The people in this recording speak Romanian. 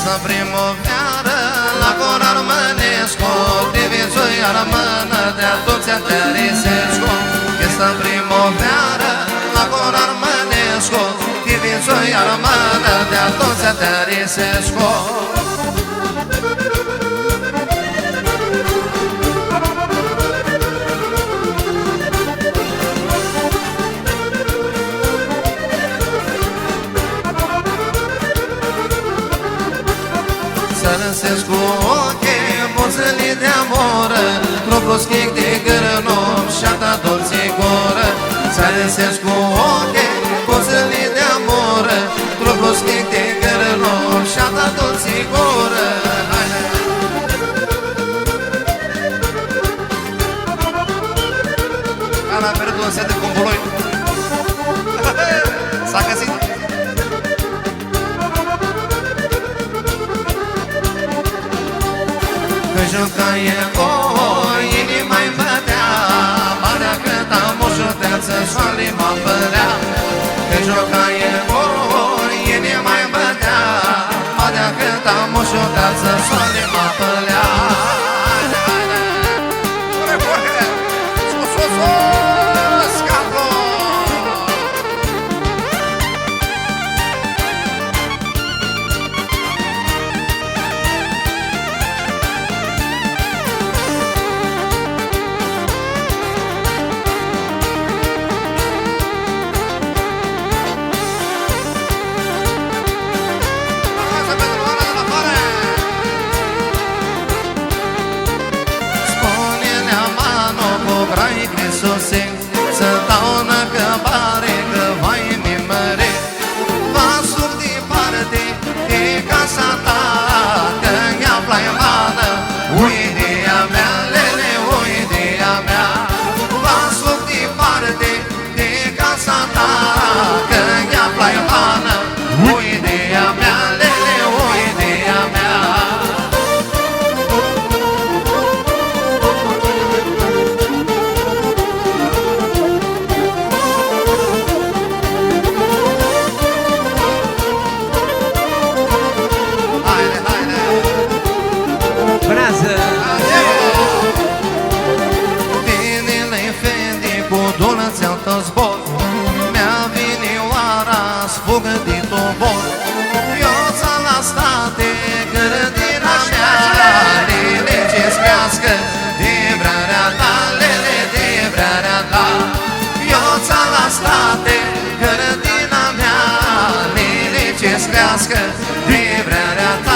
Este primăvară la cor armănescu, divizoi armână de toți atărisescu. Este primăvară la cor armănescu, divizoi armână de toți atărisescu. Sărăsesc cu ochii buzălii de amoră, Troboschic de gărănom și-ata dolții goră. Sărăsesc cu ochii buzălii de amoră, Troboschic de gărănom și-ata dolții goră. Ana pierdut un set de cumpuloi. S-a găsit. Că jucaie oi, inima-i bătea, Barea cât am o județă, soarele mă părea. Că jucaie oi, inima-i bătea, Barea cât am o județă, soarele mă părea. Să dau în căpare că vai mi-măre, vasul departe de casa ta, că ea plaimană, uidea mea, lele, uidea mea. Vasul departe de casa ta, că ea plaimană, uidea mea, lele, uidea mea. Zbor, mi-a venit oara sfugă din tobor. Eu ți-am la state grădina mea, lele ce-ți crească de vrarea ta, lele de vrarea ta. Eu ți-am la state grădina mea, lele ce-ți crească de vrarea ta.